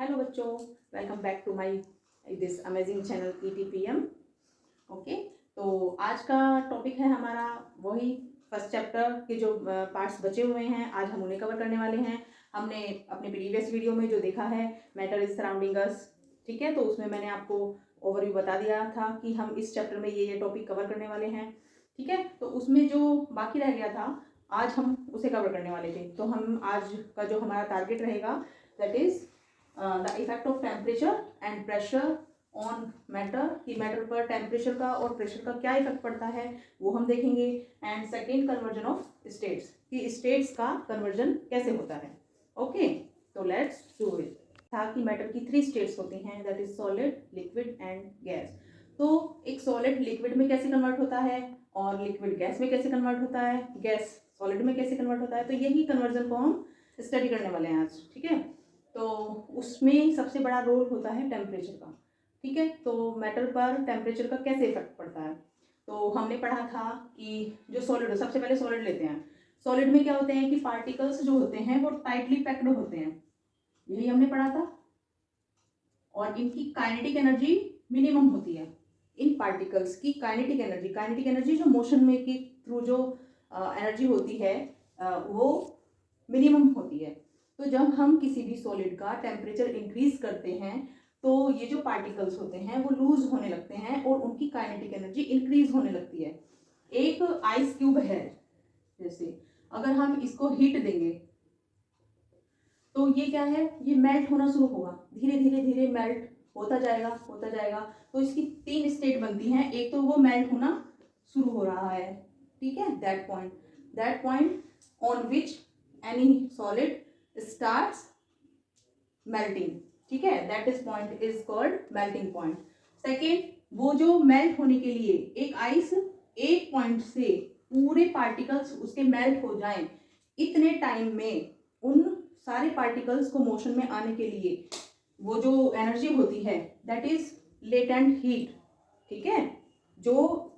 Hello बच्चों, welcome back to my this amazing channel ETPM। Okay, तो आज का टॉपिक है हमारा वही फर्स्ट चैप्टर के जो पार्ट्स बचे हुए हैं, आज हम उन्हें कवर करने वाले हैं। हमने अपने प्रीवियस वीडियो में जो देखा है मैटर इज सराउंडिंग अस, ठीक है, तो उसमें मैंने आपको ओवरव्यू बता दिया था कि हम इस चैप्टर में ये टॉपिक कवर करने वाले हैं, ठीक है। तो उसमें जो बाकी रह गया था आज हम उसे कवर करने वाले थे। तो हम आज का जो हमारा टारगेट रहेगा that is the effect of temperature and pressure on matter, कि मैटर पर टेम्परेचर का और प्रेशर का क्या इफेक्ट पड़ता है वो हम देखेंगे। And second, conversion of states, कि स्टेट्स का कन्वर्जन कैसे होता है। ओके, तो लेट्स डू इट। था कि मैटर की 3 स्टेट्स होती हैं, that is solid, liquid and gas. तो एक सॉलिड लिक्विड में कैसे कन्वर्ट होता है और लिक्विड गैस में कैसे कन्वर्ट होता है, गैस सॉलिड में कैसे कन्वर्ट होता है, तो यही कन्वर्जन को हम स्टडी करने वाले हैं आज, ठीक है। तो उसमें सबसे बड़ा रोल होता है टेम्परेचर का, ठीक है। तो मैटर पर टेम्परेचर का कैसे इफेक्ट पड़ता है, तो हमने पढ़ा था कि जो सॉलिड, सबसे पहले सॉलिड लेते हैं। सॉलिड में क्या होते हैं कि पार्टिकल्स जो होते हैं वो टाइटली पैक्ड होते हैं, यही हमने पढ़ा था, और इनकी काइनेटिक एनर्जी मिनिमम होती है। इन पार्टिकल्स की काइनेटिक एनर्जी जो मोशन में के थ्रू जो एनर्जी होती है वो मिनिमम होती है। तो जब हम किसी भी सॉलिड का टेम्परेचर इंक्रीज करते हैं तो ये जो पार्टिकल्स होते हैं वो लूज होने लगते हैं और उनकी काइनेटिक एनर्जी इंक्रीज होने लगती है। एक आइस क्यूब है, जैसे अगर हम इसको हीट देंगे तो ये क्या है, ये मेल्ट होना शुरू होगा, धीरे धीरे धीरे मेल्ट होता जाएगा। तो इसकी 3 स्टेट बनती हैं। एक तो वो मेल्ट होना शुरू हो रहा है, ठीक है, that point on which any solid starts melting, ठीक है, that is point is called melting point. Second, वो जो मेल्ट होने के लिए एक आइस एक पॉइंट से पूरे पार्टिकल्स उसके मेल्ट हो जाएं, इतने टाइम में उन सारे पार्टिकल्स को मोशन में आने के लिए वो जो एनर्जी होती है दैट इज लेटेंट हीट, ठीक है। जो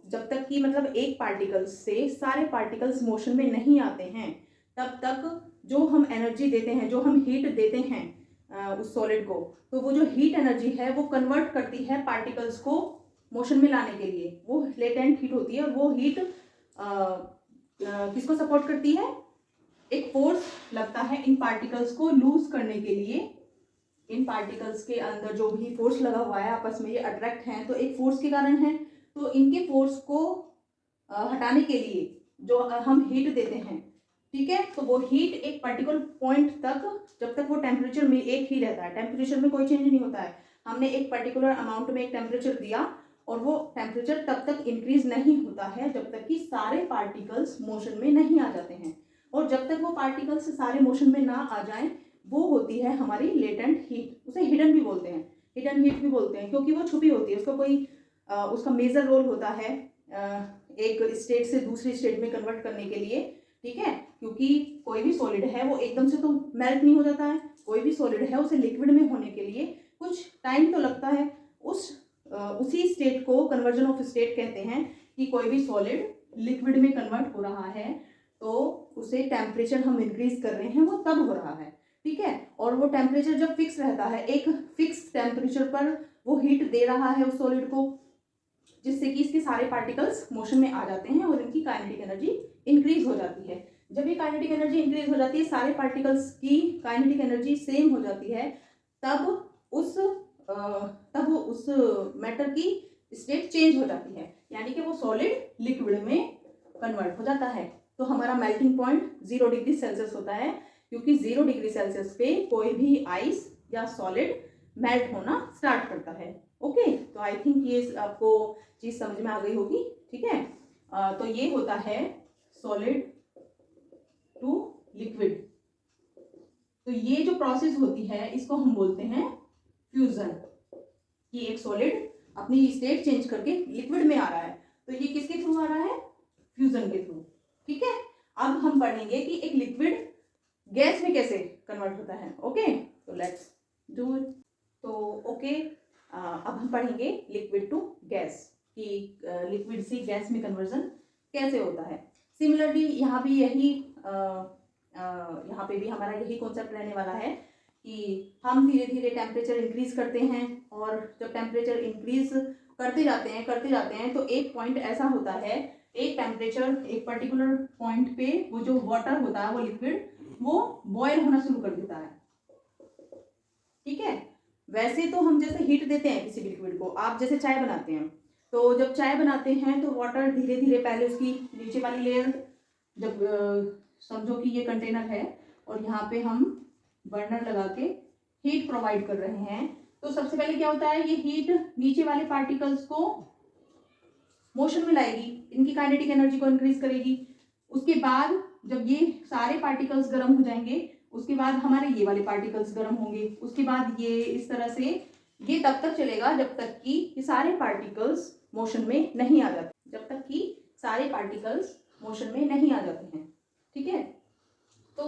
जब तक कि मतलब एक पार्टिकल्स से सारे पार्टिकल्स मोशन में नहीं आते हैं तब तक जो हम एनर्जी देते हैं, जो हम हीट देते हैं उस सॉलिड को, तो वो जो हीट एनर्जी है वो कन्वर्ट करती है पार्टिकल्स को मोशन में लाने के लिए। वो लेटेंट हीट होती है, वो हीट किसको सपोर्ट करती है, एक फोर्स लगता है इन पार्टिकल्स को लूज करने के लिए। इन पार्टिकल्स के अंदर जो भी फोर्स लगा हुआ है, आपस में ये अट्रैक्ट हैं तो एक फोर्स के कारण है। तो इनके फोर्स को हटाने के लिए जो हम हीट देते हैं, ठीक है, तो वो हीट एक पर्टिकुलर पॉइंट तक, जब तक वो टेम्परेचर में एक ही रहता है, टेम्परेचर में कोई चेंज नहीं होता है, हमने एक पर्टिकुलर अमाउंट में एक टेम्परेचर दिया और वो टेम्परेचर तब तक इंक्रीज नहीं होता है जब तक कि सारे पार्टिकल्स मोशन में नहीं आ जाते हैं। और जब तक वो पार्टिकल्स सारे मोशन में ना आ जाएं, वो होती है हमारी लेटेंट हीट। उसे हिडन भी बोलते हैं, हिडन हीट भी बोलते हैं, क्योंकि वो छुपी होती है, उसका कोई उसका मेजर रोल होता है एक स्टेट से दूसरी स्टेट में कन्वर्ट करने के लिए, ठीक है। क्योंकि कोई भी सॉलिड है वो एकदम से तो मेल्ट नहीं हो जाता है, कोई भी सॉलिड है उसे लिक्विड में होने के लिए कुछ टाइम तो लगता है। उसी स्टेट को कन्वर्जन ऑफ स्टेट कहते हैं, कि कोई भी सॉलिड लिक्विड में कन्वर्ट हो रहा है तो उसे टेम्परेचर हम इंक्रीज कर रहे हैं वो तब हो रहा है, ठीक है। और वो टेम्परेचर जब फिक्स रहता है, एक फिक्स टेम्परेचर पर वो हीट दे रहा है उस सॉलिड को, जिससे कि इसके सारे पार्टिकल्स मोशन में आ जाते हैं और इनकी काइनेटिक एनर्जी इंक्रीज हो जाती है। जब ये काइनेटिक एनर्जी इंक्रीज हो जाती है, सारे पार्टिकल्स की काइनेटिक एनर्जी सेम हो जाती है, तब उस मैटर की स्टेट चेंज हो जाती है, यानी कि वो सॉलिड लिक्विड में कन्वर्ट हो जाता है। तो हमारा मेल्टिंग पॉइंट 0 डिग्री सेल्सियस होता है, क्योंकि 0 डिग्री सेल्सियस पे कोई भी आइस या सॉलिड मेल्ट होना स्टार्ट करता है। ओके, तो आई थिंक ये आपको चीज समझ में आ गई होगी, ठीक है। तो ये होता है सॉलिड टू लिक्विड। तो ये जो प्रोसेस होती है इसको हम बोलते हैं फ्यूजन, कि एक सॉलिड अपनी स्टेट चेंज करके लिक्विड में आ रहा है, तो ये किसके थ्रू आ रहा है, फ्यूजन के थ्रू, ठीक है। अब हम पढ़ेंगे कि एक लिक्विड गैस में कैसे कन्वर्ट होता है। ओके, तो लेट्स डू इट। तो ओके, अब हम पढ़ेंगे लिक्विड टू गैस, कि लिक्विड से गैस में कन्वर्जन कैसे होता है। सिमिलरली यहाँ भी यही यहाँ पे भी हमारा यही कॉन्सेप्ट रहने वाला है कि हम धीरे धीरे टेम्परेचर इंक्रीज करते हैं, और जब टेम्परेचर इंक्रीज करते जाते हैं तो एक पॉइंट ऐसा होता है, एक टेम्परेचर एक पर्टिकुलर पॉइंट पे वो जो वाटर होता है, वो लिक्विड, वो बॉयल होना शुरू कर देता है। ठीक है, वैसे तो हम जैसे हीट देते हैं किसी भी लिक्विड को, आप जैसे चाय बनाते हैं, तो जब चाय बनाते हैं तो वाटर धीरे धीरे पहले उसकी नीचे वाली लेयर, जब समझो कि ये कंटेनर है और यहाँ पे हम बर्नर लगा के हीट प्रोवाइड कर रहे हैं, तो सबसे पहले क्या होता है, ये हीट नीचे वाले पार्टिकल्स को मोशन में लाएगी, इनकी काइनेटिक एनर्जी को इंक्रीज करेगी। उसके बाद जब ये सारे पार्टिकल्स गर्म हो जाएंगे, उसके बाद हमारे ये वाले पार्टिकल्स गर्म होंगे, उसके बाद ये इस तरह से ये तब तक चलेगा जब तक कि ये सारे पार्टिकल्स मोशन में नहीं आ जाते, जब तक कि सारे पार्टिकल्स मोशन में नहीं आ जाते हैं। ठीक है, तो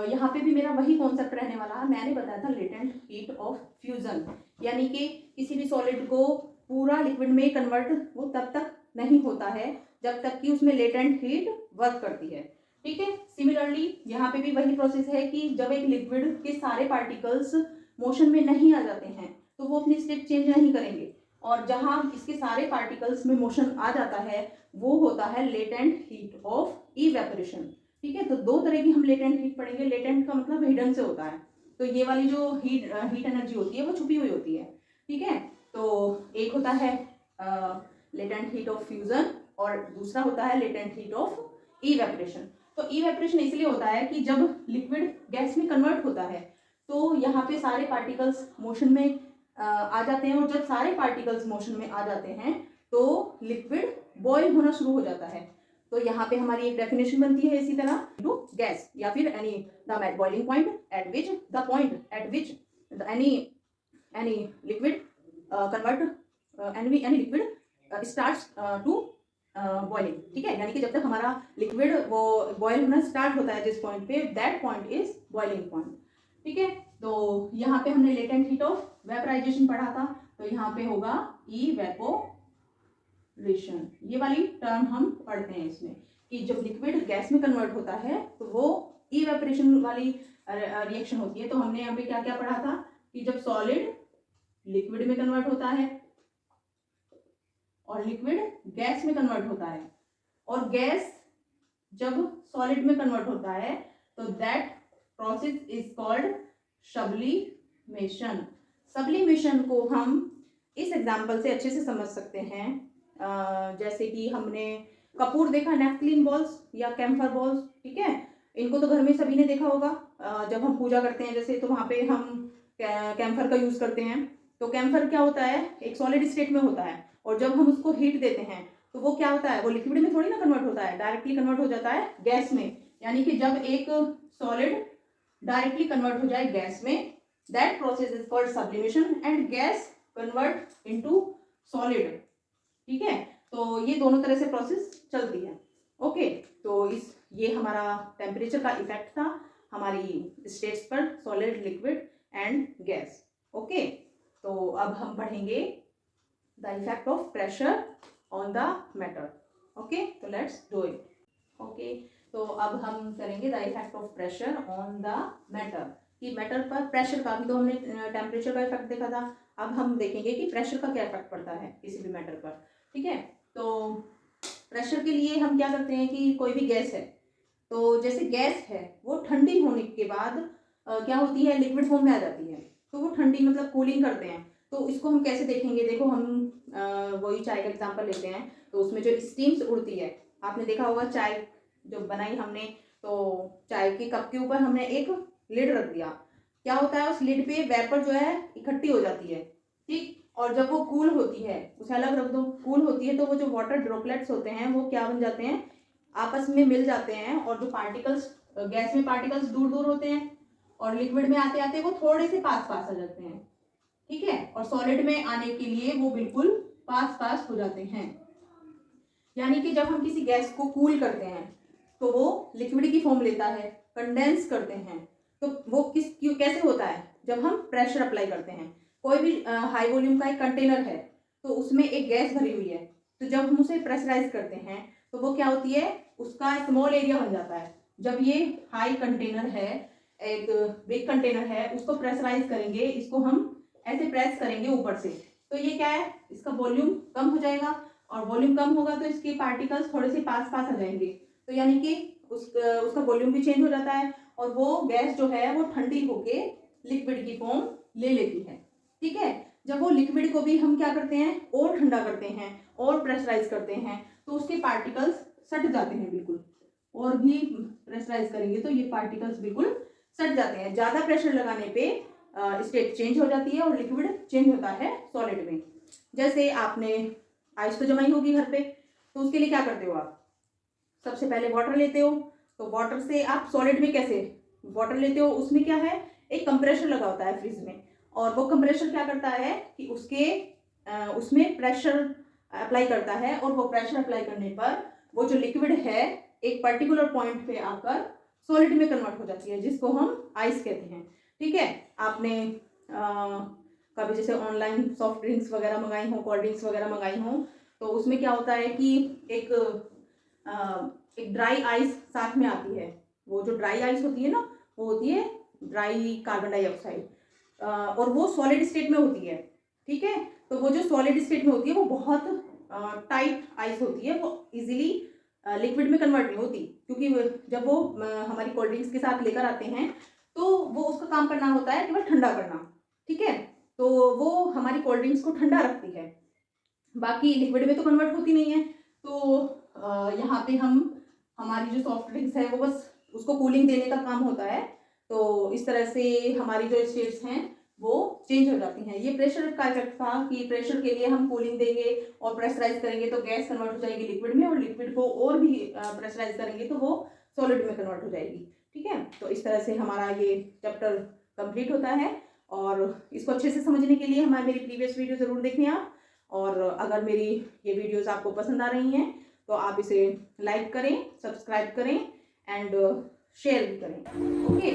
यहाँ पे भी मेरा वही कॉन्सेप्ट रहने वाला है। मैंने बताया था लेटेंट हीट ऑफ फ्यूजन, यानी कि किसी भी सॉलिड को पूरा लिक्विड में कन्वर्ट वो तब तक नहीं होता है जब तक कि उसमें लेटेंट हीट वर्क करती है। ठीक है, सिमिलरली यहाँ पे भी वही प्रोसेस है कि जब एक लिक्विड के सारे पार्टिकल्स मोशन में नहीं आ जाते हैं तो वो अपनी स्टेट चेंज नहीं करेंगे, और जहाँ इसके सारे पार्टिकल्स में मोशन आ जाता है वो होता है लेटेंट हीट ऑफ इवेपोरेशन। ठीक है, तो दो तरह की हम लेटेंट हीट पढ़ेंगे। लेटेंट का मतलब हिडन से होता है, तो ये वाली जो हीट एनर्जी होती है वो छुपी हुई होती है। ठीक है, तो एक होता है लेटेंट हीट ऑफ फ्यूजन और दूसरा होता है लेटेंट हीट ऑफ इवेपोरेशन। तो इवेपोरेशन इसलिए होता है कि जब लिक्विड गैस में कन्वर्ट होता है तो यहाँ पे सारे पार्टिकल्स मोशन में आ जाते हैं, और जब सारे पार्टिकल्स मोशन में आ जाते हैं तो लिक्विड बॉयल होना शुरू हो जाता है। तो यहाँ पे हमारी एक डेफिनेशन बनती है इसी तरह, टू गैस या फिर any the boiling point at which the point at which any liquid convert any liquid starts to boiling. ठीक है, यानी कि जब तक हमारा लिक्विड वो बॉयल होना स्टार्ट होता है जिस पॉइंट पे, that point is boiling point. ठीक है, तो यहाँ पे हमने लेटेंट हीट ऑफ वेपराइजेशन पढ़ा था, तो यहाँ पे होगा इवेपोरेशन। ये वाली टर्म हम पढ़ते हैं इसमें कि जब लिक्विड गैस में कन्वर्ट होता है तो वो इवेपोरेशन वाली रिएक्शन होती है। तो हमने यहाँ पे क्या क्या पढ़ा था कि जब सॉलिड लिक्विड में कन्वर्ट होता है और लिक्विड गैस में कन्वर्ट होता है, और गैस जब सॉलिड में कन्वर्ट होता है तो that process is called sublimation. Sublimation को हम इस एग्जांपल से अच्छे से समझ सकते हैं, जैसे कि हमने कपूर देखा, नेफ्थलीन बॉल्स या कैम्फर बॉल्स। ठीक है, इनको तो घर में सभी ने देखा होगा। जब हम पूजा करते हैं जैसे, तो वहाँ पे हम कैम्फर का यूज़ करते हैं। तो कैम्फर क्या होता है, एक सॉलिड स्टेट में होता है, और जब हम उसको हीट देते हैं तो वो क्या होता है, वो लिक्विड में थोड़ी ना कन्वर्ट होता है, डायरेक्टली कन्वर्ट हो जाता है गैस में। यानी कि जब एक सॉलिड डायरेक्टली कन्वर्ट हो जाए गैस में, that process is called sublimation and gas convert into solid. ठीक है, तो ये दोनों तरह से प्रोसेस चलती है। ओके, तो ये हमारा टेम्परेचर का इफेक्ट था हमारी स्टेट्स पर, solid, liquid and gas. Okay, तो अब हम पढ़ेंगे the effect of pressure on the matter. Okay, तो लेट्स डू इट। ओके, तो अब हम करेंगे the effect of pressure on the matter, कि मैटर पर प्रेशर का, भी तो हमने टेम्परेचर का इफेक्ट देखा था, अब हम देखेंगे कि प्रेशर का क्या इफेक्ट पड़ता है किसी भी मैटर पर। ठीक है, तो प्रेशर के लिए हम क्या करते हैं कि कोई भी गैस है, तो जैसे गैस है वो ठंडी होने के बाद क्या होती है, लिक्विड फॉर्म में आ जाती है, तो वो ठंडी मतलब कूलिंग करते हैं। तो इसको हम कैसे देखेंगे, देखो हम वही चाय का एग्जांपल लेते हैं, तो उसमें जो स्टीम्स उड़ती है, आपने देखा होगा चाय जब बनाई हमने तो चाय के कप के ऊपर हमने एक लिड रख दिया, क्या होता है उस लिड पे वेपर जो है इकट्ठी हो जाती है। ठीक, और जब वो कूल होती है, उसे अलग रख दो, कूल होती है तो वो जो वाटर ड्रॉपलेट्स होते हैं वो क्या बन जाते हैं, आपस में मिल जाते हैं, और जो पार्टिकल्स गैस में पार्टिकल्स दूर दूर होते हैं और लिक्विड में आते आते वो थोड़े से पास पास आ जाते हैं। ठीक है, और सॉलिड में आने के लिए वो बिल्कुल पास पास हो जाते हैं। यानी कि जब हम किसी गैस को कूल करते हैं तो वो लिक्विड की फॉर्म लेता है, कंडेंस करते हैं, तो वो कैसे होता है, जब हम प्रेशर अप्लाई करते हैं। कोई भी हाई वॉल्यूम का एक कंटेनर है तो उसमें एक गैस भरी हुई है, तो जब हम उसे प्रेशराइज करते हैं तो वो क्या होती है, उसका स्मॉल एरिया बन जाता है। जब ये हाई कंटेनर है, एक बिग कंटेनर है उसको प्रेशराइज करेंगे, इसको हम ऐसे प्रेस करेंगे ऊपर से, तो ये क्या है, इसका वॉल्यूम कम हो जाएगा, और वॉल्यूम कम होगा तो इसके पार्टिकल्स थोड़े से पास पास आ जाएंगे, तो यानी कि उसका वॉल्यूम भी चेंज हो जाता है, और वो गैस जो है वो ठंडी होके लिक्विड की फॉर्म ले लेती है। ठीक है, जब वो लिक्विड को भी हम क्या करते हैं, और ठंडा करते हैं और प्रेशराइज करते हैं, तो उसके पार्टिकल्स सट जाते हैं बिल्कुल, और भी प्रेशराइज करेंगे तो ये पार्टिकल्स बिल्कुल सट जाते हैं। ज़्यादा प्रेशर लगाने पे स्टेट चेंज हो जाती है और लिक्विड चेंज होता है सॉलिड में। जैसे आपने आइस तो जमाई होगी घर पे, तो उसके लिए क्या करते हो आप, सबसे पहले वाटर लेते हो, तो वाटर से आप सॉलिड में कैसे वाटर लेते हो, उसमें क्या है, एक कंप्रेशर लगा होता है फ्रिज में, और वो कंप्रेशर क्या करता है कि उसमें प्रेशर अप्लाई करता है, और वो प्रेशर अप्लाई करने पर वो जो लिक्विड है एक पर्टिकुलर पॉइंट पे आकर सॉलिड में कन्वर्ट हो जाती है, जिसको हम आइस कहते हैं। ठीक है, आपने कभी जैसे ऑनलाइन सॉफ्ट ड्रिंक्स वगैरह मंगाई हो, कोल्ड ड्रिंक्स वगैरह मंगाई हो, तो उसमें क्या होता है कि एक ड्राई आइस साथ में आती है। वो जो ड्राई आइस होती है ना, वो होती है ड्राई कार्बन डाइऑक्साइड, और वो सॉलिड स्टेट में होती है। ठीक है, तो वो जो सॉलिड स्टेट में होती है वो बहुत टाइट आइस होती है, वो इजीली लिक्विड में कन्वर्ट नहीं होती, क्योंकि जब वो हमारी कोल्ड ड्रिंक्स के साथ लेकर आते हैं तो वो उसका काम करना होता है केवल ठंडा करना। ठीक है, तो वो हमारी कोल्ड ड्रिंक्स को ठंडा रखती है, बाकी लिक्विड में तो कन्वर्ट होती नहीं है। तो यहाँ पे हमारी जो सॉफ्ट ड्रिंक्स है वो बस उसको कूलिंग देने का काम होता है। तो इस तरह से हमारी जो स्टेट्स हैं वो चेंज हो जाती हैं। ये प्रेशर का इफेक्ट था कि प्रेशर के लिए हम कूलिंग देंगे और प्रेशराइज करेंगे तो गैस कन्वर्ट हो जाएगी लिक्विड में, और लिक्विड को और भी प्रेशराइज करेंगे तो वो सॉलिड में कन्वर्ट हो जाएगी। ठीक है, तो इस तरह से हमारा ये चैप्टर कंप्लीट होता है, और इसको अच्छे से समझने के लिए हमारी मेरी प्रीवियस वीडियो ज़रूर देखें आप। और अगर मेरी ये वीडियोस आपको पसंद आ रही हैं तो आप इसे लाइक करें, सब्सक्राइब करें एंड शेयर भी करें। ओके।